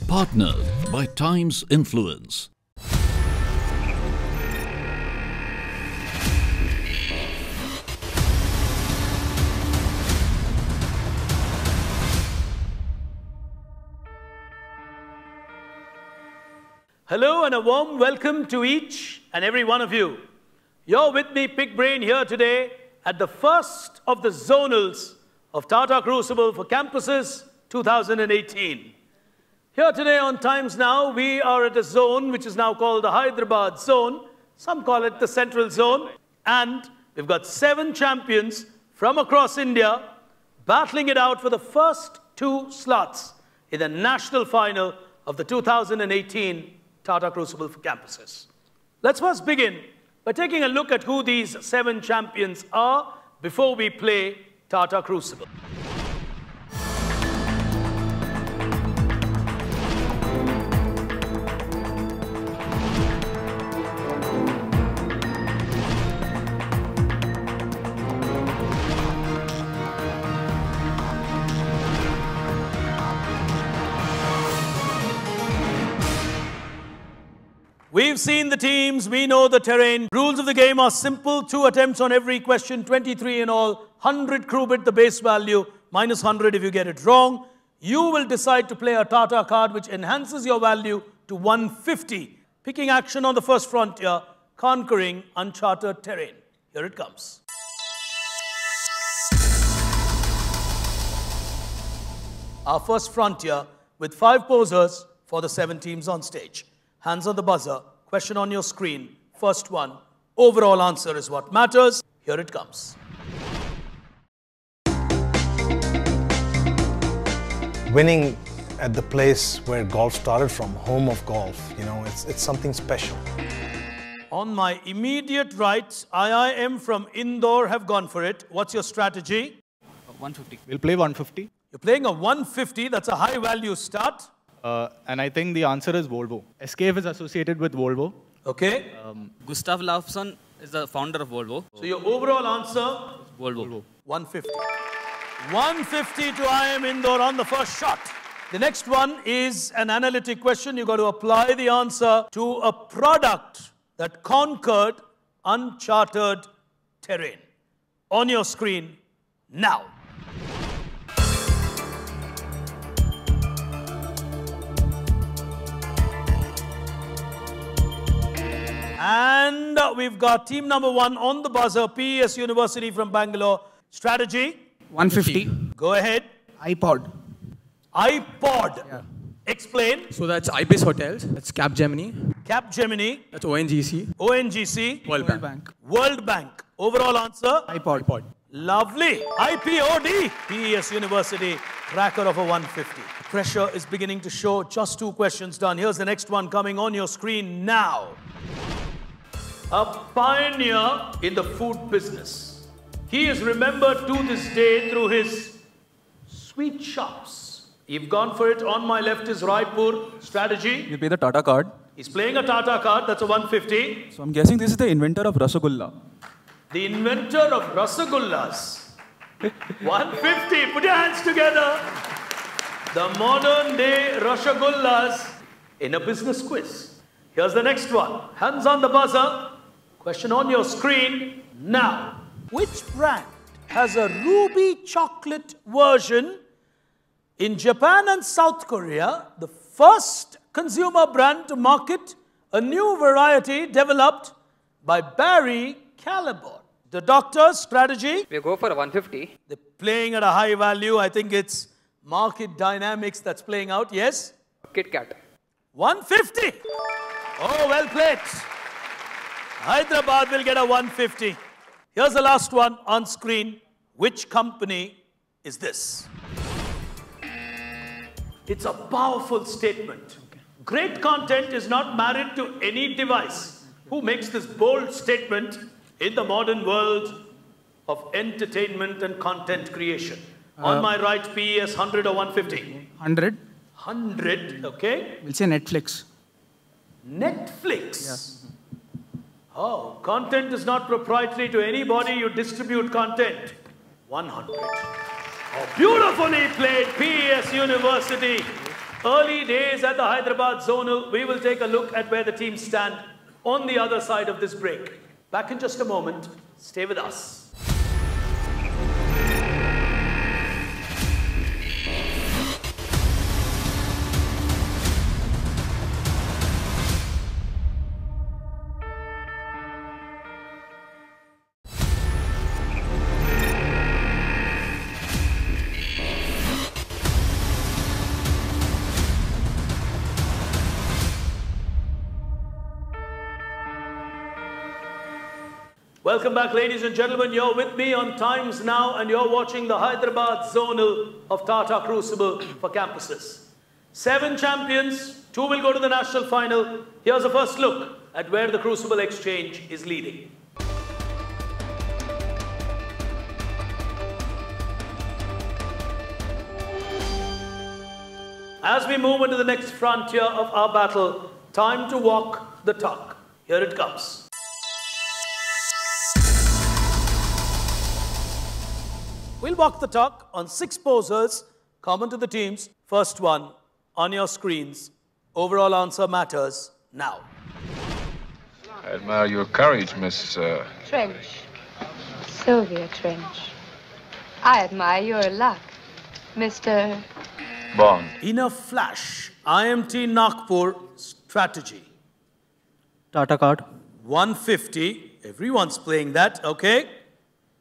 Partnered by Times Influence. Hello and a warm welcome to each and every one of you. You're with me, Pig Brain, here today at the first of the zonals of Tata Crucible for Campuses 2018. Here today on Times Now, we are at a zone which is now called the Hyderabad Zone. Some call it the Central Zone. And we've got 7 champions from across India battling it out for the first 2 slots in the national final of the 2018 Tata Crucible for Campuses. Let's first begin by taking a look at who these 7 champions are before we play Tata Crucible. We've seen the teams, we know the terrain. Rules of the game are simple. 2 attempts on every question, 23 in all. 100 crew bit the base value, minus 100 if you get it wrong. You will decide to play a Tata card which enhances your value to 150. Picking action on the first frontier, conquering uncharted terrain. Here it comes. Our first frontier with 5 posers for the 7 teams on stage. Hands on the buzzer, question on your screen. First one, overall answer is what matters. Here it comes. Winning at the place where golf started from, home of golf, you know, it's something special. On my immediate right, IIM from Indore have gone for it. What's your strategy? 150. We'll play 150. You're playing a 150, that's a high value start. And I think the answer is Volvo. SKF is associated with Volvo. Okay. Gustav Laufson is the founder of Volvo. So your overall answer? Volvo. 150. 150 to IIM Indore on the first shot. The next one is an analytic question. You've got to apply the answer to a product that conquered uncharted terrain. On your screen now. And we've got team number 1 on the buzzer, PES University from Bangalore. Strategy? 150. Go ahead. iPod. iPod. Yeah. Explain. So that's Ibis Hotels. That's Capgemini. Capgemini. That's ONGC. ONGC. World Bank. World Bank. Overall answer? iPod. Lovely. IPOD. PES University. Cracker of a 150. Pressure is beginning to show. Just 2 questions done. Here's the next one coming on your screen now. A pioneer in the food business. He is remembered to this day through his sweet shops. You've gone for it. On my left is Raipur. Strategy? You play the Tata card. He's playing a Tata card. That's a 150. So I'm guessing this is the inventor of Rasagulla. The inventor of Rasagullas. 150. Put your hands together. The modern day Rasagullas in a business quiz. Here's the next one. Hands on the buzzer. Question on your screen now. Which brand has a ruby chocolate version in Japan and South Korea? The first consumer brand to market a new variety developed by Barry Callebaut. The doctor's strategy? We go for a 150. They're playing at a high value. I think it's market dynamics that's playing out. Yes? Kit Kat. 150. Oh, well played. Hyderabad will get a 150. Here's the last one on screen. Which company is this? It's a powerful statement. Great content is not married to any device. Who makes this bold statement in the modern world of entertainment and content creation? On my right, PES 100 or 150? 100. 100, okay. We'll say Netflix. Netflix. Yes. Oh, content is not proprietary to anybody. You distribute content. 100. Oh, beautifully played, PES University. Early days at the Hyderabad Zonal. We will take a look at where the teams stand on the other side of this break. Back in just a moment. Stay with us. Welcome back, ladies and gentlemen. You're with me on Times Now and you're watching the Hyderabad Zonal of Tata Crucible for campuses. 7 champions, 2 will go to the national final. Here's a first look at where the Crucible Exchange is leading. As we move into the next frontier of our battle, time to walk the talk. Here it comes. We'll walk the talk on 6 posers, common to the teams. First one, on your screens. Overall answer matters now. I admire your courage, Miss... Trench. Sylvia Trench. I admire your luck, Mr. Bond. In a flash, IMT Nagpur strategy. Tata card. 150. Everyone's playing that, okay?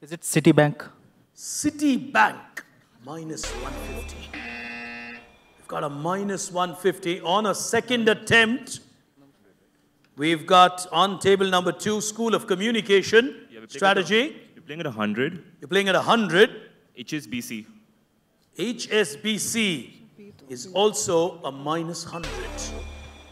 Is it Citibank? Citibank, minus 150. We've got a minus 150 on a second attempt. We've got on table number 2, School of Communication strategy. You're playing at 100. You're playing at 100. HSBC. HSBC is also a minus 100.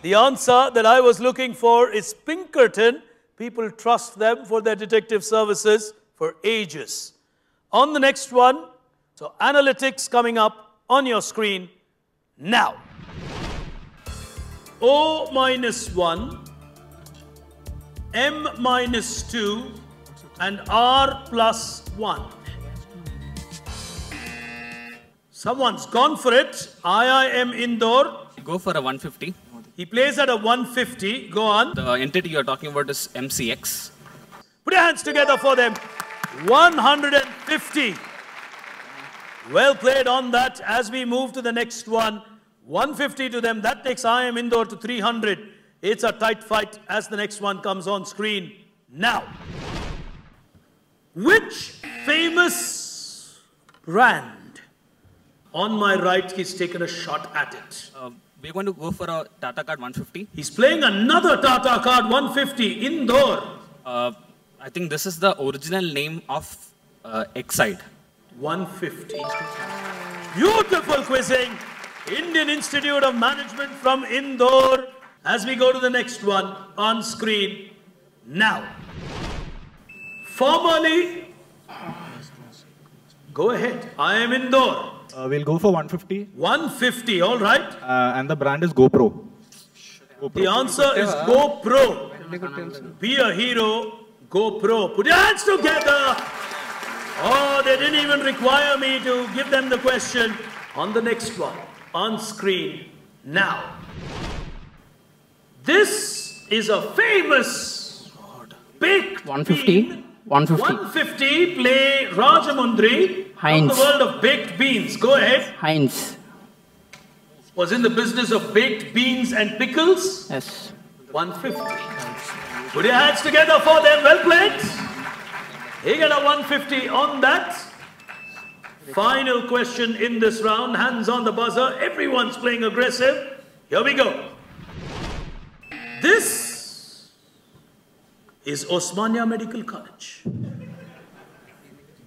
The answer that I was looking for is Pinkerton. People trust them for their detective services for ages. On the next one, so analytics coming up on your screen now. O minus 1, M minus 2, and R plus 1. Someone's gone for it. IIM Indore. Go for a 150. He plays at a 150. Go on. The entity you're talking about is MCX. Put your hands together for them. 150. Well played on that. As we move to the next one, 150 to them. That takes IIM Indore to 300. It's a tight fight as the next one comes on screen now. Which famous brand? On my right, he's taken a shot at it. We're going to go for a Tata card 150. He's playing another Tata card 150. Indore. I think this is the original name of Exide. 150. Beautiful quizzing. Indian Institute of Management from Indore. As we go to the next one on screen now. Formally, go ahead. I am Indore. We'll go for 150. 150, all right. And the brand is GoPro. The answer is GoPro. Be a hero. GoPro. Put your hands together. Oh, they didn't even require me to give them the question. On the next one, on screen now. This is a famous baked 150. bean. 150. 150, play Rajamundri. Heinz. From the world of baked beans. Go ahead. Heinz. Was in the business of baked beans and pickles. Yes. 150. Put your hands together for them. Well played. He got a 150 on that. Final question in this round. Hands on the buzzer. Everyone's playing aggressive. Here we go. This is Osmania Medical College.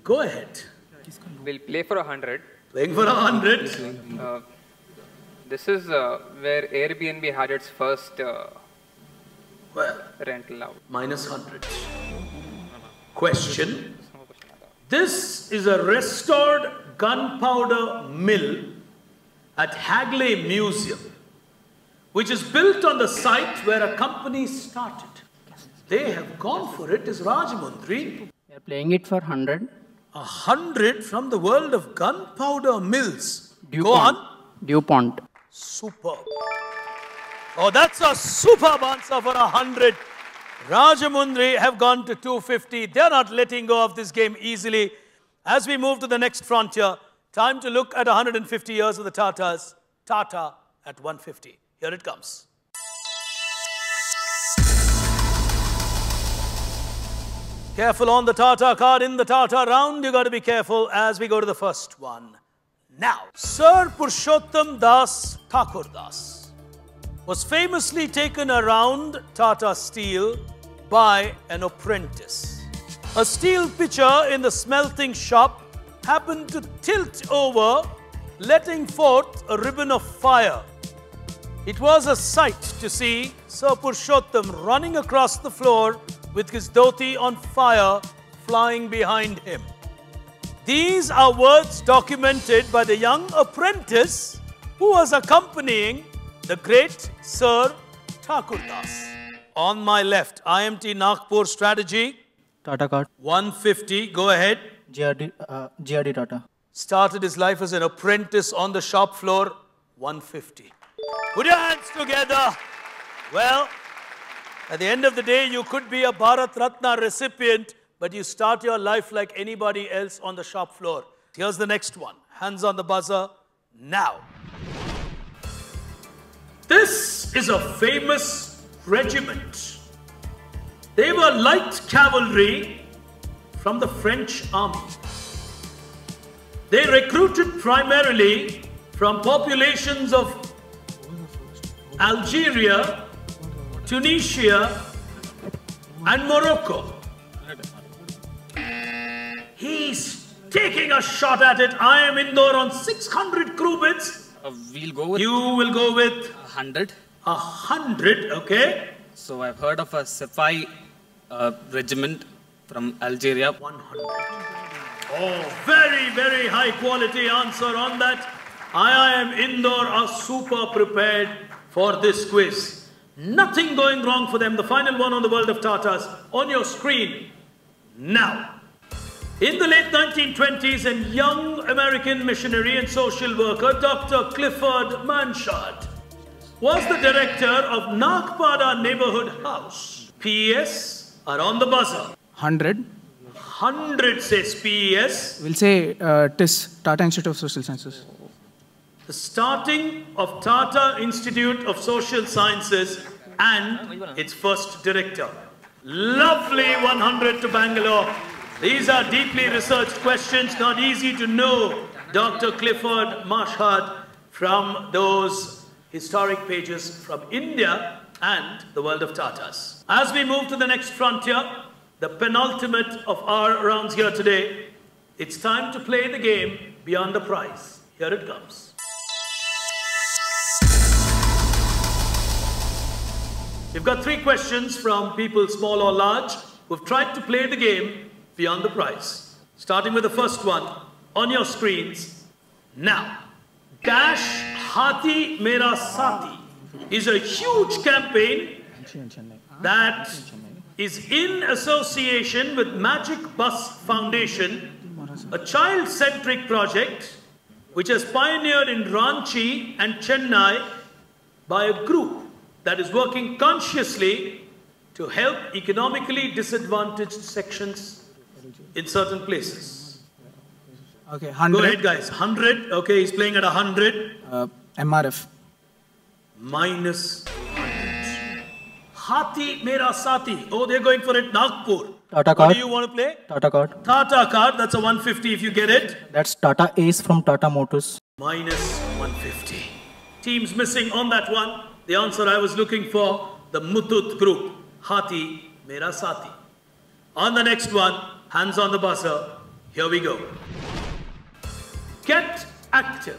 Go ahead. We'll play for 100. Playing for 100. This is where Airbnb had its first rental out. Minus 100. Question. This is a restored gunpowder mill at Hagley Museum, which is built on the site where a company started. They have gone for it is Rajamundry. We are playing it for 100. 100 from the world of gunpowder mills. Go on. DuPont. Superb. Oh, that's a superb answer for 100. Rajamundry have gone to 250. They're not letting go of this game easily. As we move to the next frontier, time to look at 150 years of the Tatas. Tata at 150. Here it comes. Careful on the Tata card in the Tata round. You got to be careful as we go to the first one. Now, Sir Purushottam Das Thakur Das was famously taken around Tata Steel by an apprentice. A steel pitcher in the smelting shop happened to tilt over, letting forth a ribbon of fire. It was a sight to see Sir Purushottam running across the floor with his dhoti on fire flying behind him. These are words documented by the young apprentice who was accompanying the great Sir Thakur Das. On my left, IMT Nagpur strategy. Tata card. 150, go ahead. GRD Tata. Started his life as an apprentice on the shop floor. 150. Put your hands together. Well, at the end of the day, you could be a Bharat Ratna recipient, but you start your life like anybody else on the shop floor. Here's the next one. Hands on the buzzer. Now. This is a famous regiment. They were light cavalry from the French army. They recruited primarily from populations of Algeria, Tunisia, and Morocco. He's taking a shot at it. I am Indore on 600 Krubits. We'll go with... You will go with? 100. 100, okay. So I've heard of a Safai regiment from Algeria. 100. Oh, very, very high quality answer on that. IIM Indore are super prepared for this quiz. Nothing going wrong for them. The final one on the world of Tatas on your screen now. In the late 1920s, a young American missionary and social worker, Dr. Clifford Manshard, was the director of Nagpada Neighborhood House. PES are on the buzzer. 100. 100 says PES. We'll say TIS, Tata Institute of Social Sciences. The starting of Tata Institute of Social Sciences and its first director. Lovely 100 to Bangalore. These are deeply researched questions, not easy to know Dr. Clifford Manshard from those historic pages from India and the world of Tatas. As we move to the next frontier, the penultimate of our rounds here today, it's time to play the game beyond the prize. Here it comes. We've got 3 questions from people small or large who've tried to play the game beyond the prize. Starting with the first one on your screens now. Dash Hathi Mera Saathi is a huge campaign that is in association with Magic Bus Foundation, a child-centric project which has pioneered in Ranchi and Chennai by a group that is working consciously to help economically disadvantaged sections in certain places. Okay, 100. Go ahead, guys. 100. Okay, he's playing at 100. MRF. Minus 100. Hathi Mera Saathi. Oh, they're going for it. Nagpur. Tata card. What do you want to play? Tata card. Tata card. That's a 150 if you get it. That's Tata Ace from Tata Motors. Minus 150. Teams missing on that one. The answer I was looking for, the Muthoot group. Hathi Mera Saathi. On the next one, hands on the buzzer. Here we go. Get Active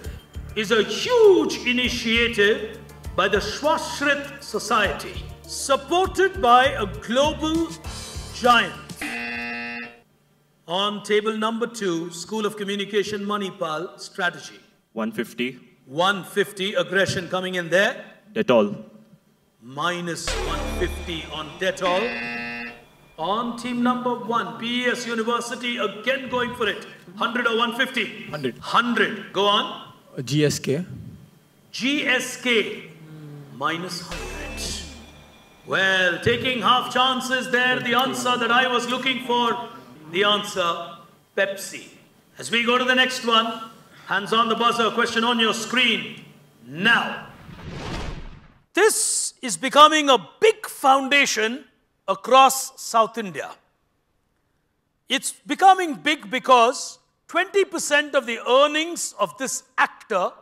is a huge initiative by the Swashrit Society, supported by a global giant. On table number 2, School of Communication Manipal strategy. 150. 150, aggression coming in there. Dettol. Minus 150 on Dettol. On team number 1, PES University, again going for it. 100 or 150? 100. 100. Go on. GSK. GSK. Minus 100. Well, taking half chances there. The answer that I was looking for. The answer, Pepsi. As we go to the next one, hands on the buzzer, question on your screen now. This is becoming a big foundation across South India. It's becoming big because 20% of the earnings of this actor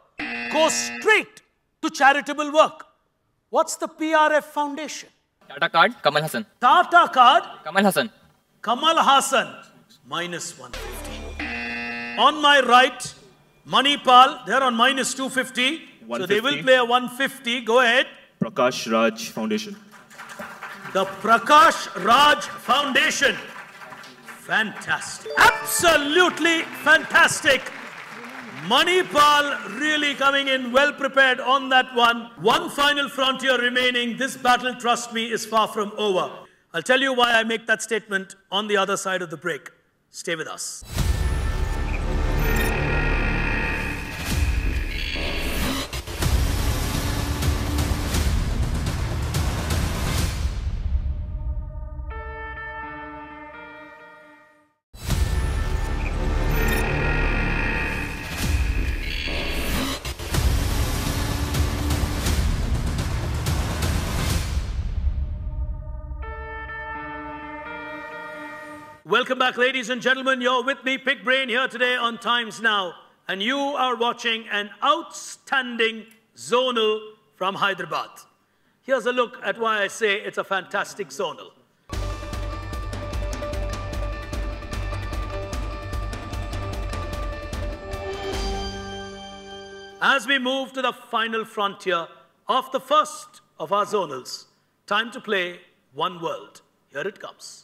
go straight to charitable work. What's the PRF Foundation? Tata Card, Kamal Hassan. Tata Card? Kamal Hassan. Kamal Hassan, minus 150. On my right, Manipal, they're on minus 250. So they will play a 150. Go ahead. Prakash Raj Foundation. The Prakash Raj Foundation. Fantastic. Absolutely fantastic. Manipal really coming in well prepared on that one. One final frontier remaining. This battle, trust me, is far from over. I'll tell you why I make that statement on the other side of the break. Stay with us. Welcome back, ladies and gentlemen. You're with me, Pick Brain, here today on Times Now. And you are watching an outstanding zonal from Hyderabad. Here's a look at why I say it's a fantastic zonal. As we move to the final frontier of the first of our zonals, time to play One World. Here it comes.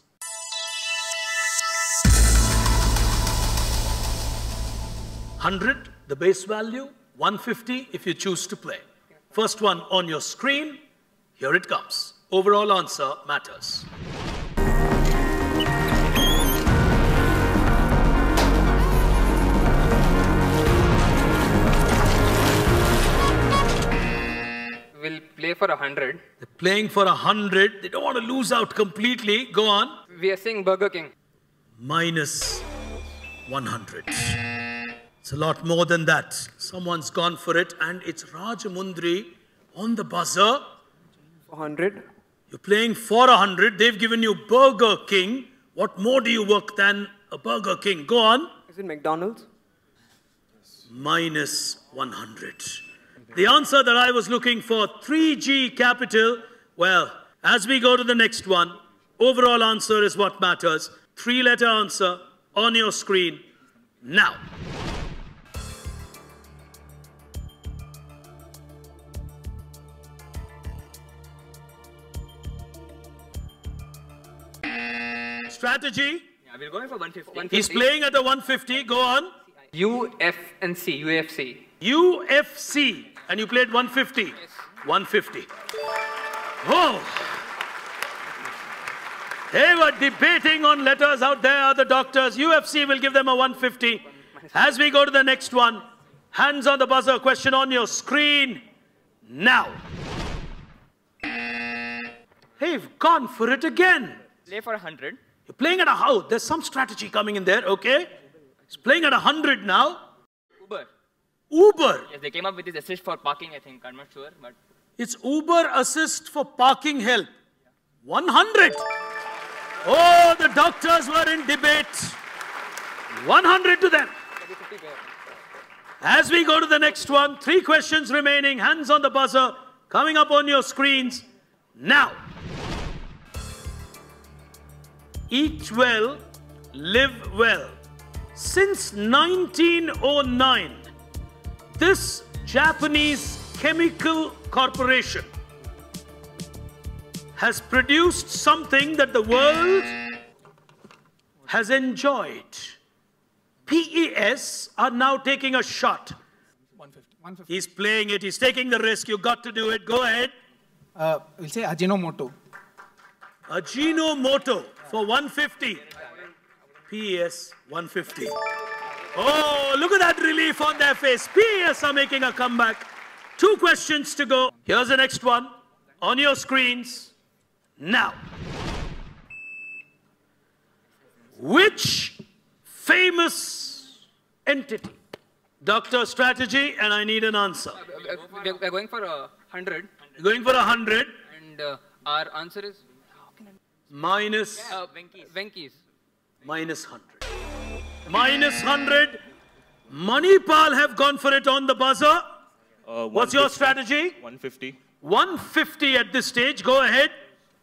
100, the base value, 150 if you choose to play. First one on your screen, here it comes. Overall answer matters. We'll play for 100. They're playing for 100. They don't want to lose out completely. Go on. We are saying Burger King. Minus 100. It's a lot more than that. Someone's gone for it, and it's Rajamundry on the buzzer. 100. You're playing for 100. They've given you Burger King. What more do you work than a Burger King? Go on. Is it McDonald's? Minus 100. The answer that I was looking for, 3G Capital. Well, as we go to the next one, overall answer is what matters. 3-letter answer on your screen now. Strategy. Yeah, we're going for 150. He's playing at the 150. Go on. UFC. UFC. And you played 150. Yes. 150. Oh. They were debating on letters out there, the doctors. UFC will give them a 150. As we go to the next one, hands on the buzzer, question on your screen now. They've gone for it again. Play for 100. You're playing at a house. There's some strategy coming in there, okay? He's playing at 100 now. Uber. Uber. Yes, they came up with this assist for parking, I think. I'm not sure, but... It's Uber assist for parking help. 100. Oh, the doctors were in debate. 100 to them. As we go to the next one, 3 questions remaining. Hands on the buzzer. Coming up on your screens now. Eat well, live well. Since 1909, this Japanese chemical corporation has produced something that the world has enjoyed. PES are now taking a shot. 150. He's playing it. He's taking the risk. You got to do it. Go ahead. We'll say Ajinomoto. Ajinomoto for 150. PES 150. Oh, look at that relief on their face. PES are making a comeback. 2 questions to go. Here's the next one on your screens now. Which famous entity? Doctor strategy, and I need an answer. We're going for 100. Going for 100. And our answer is minus Venki's. minus 100. Minus 100. Manipal have gone for it on the buzzer. What's your strategy? 150. 150 at this stage. Go ahead.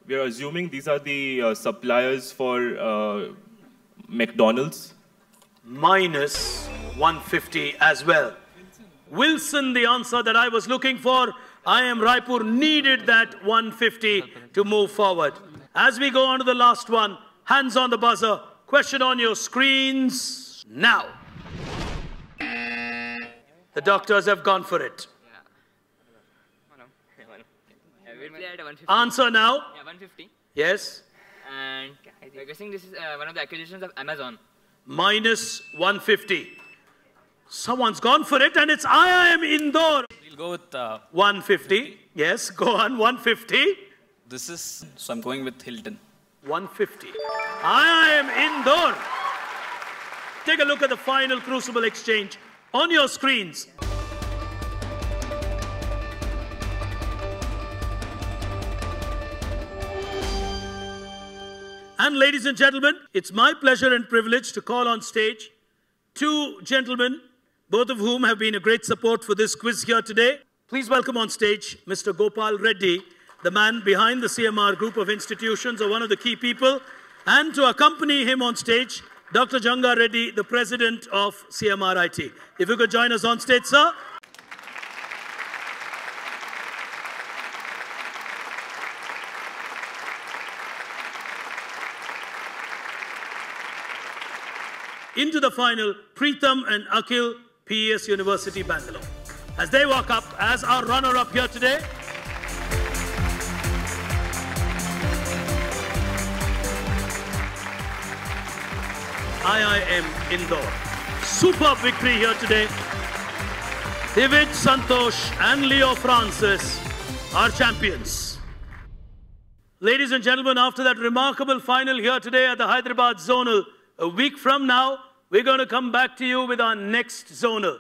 We are assuming these are the suppliers for McDonald's. Minus 150 as well. Wilson, the answer that I was looking for. I am Raipur needed that 150 to move forward. As we go on to the last one, hands on the buzzer. Question on your screens now. The doctors have gone for it. We'll play at 150. Answer now. Yeah, 150. Yes. And we're guessing this is one of the acquisitions of Amazon. Minus 150. Someone's gone for it, and it's IIM Indore. We'll go with 150. Yes, go on. 150. this is, so I'm going with Hilton. 150. IIM Indore. Take a look at the final Crucible exchange on your screens. And ladies and gentlemen, it's my pleasure and privilege to call on stage 2 gentlemen, both of whom have been a great support for this quiz here today. Please welcome on stage Mr. Gopal Reddy, the man behind the CMR group of institutions, or one of the key people, and to accompany him on stage, Dr. Janga Reddy, the president of CMR IT. If you could join us on stage, sir. Into the final, Preetham and Akhil, PES University, Bangalore. As they walk up as our runner-up here today, IIM Indore. Superb victory here today. Divij Santosh and Leo Francis are champions. Ladies and gentlemen, after that remarkable final here today at the Hyderabad Zonal, a week from now, we're going to come back to you with our next zonal.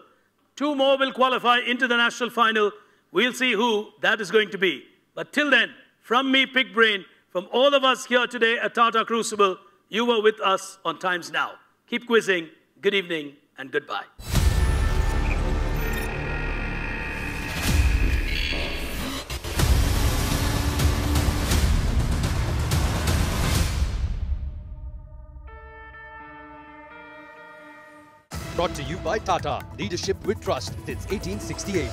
2 more will qualify into the national final. We'll see who that is going to be. But till then, from me, Pig Brain, from all of us here today at Tata Crucible, you were with us on Times Now. Keep quizzing. Good evening and goodbye. Brought to you by Tata. Leadership with trust since 1868.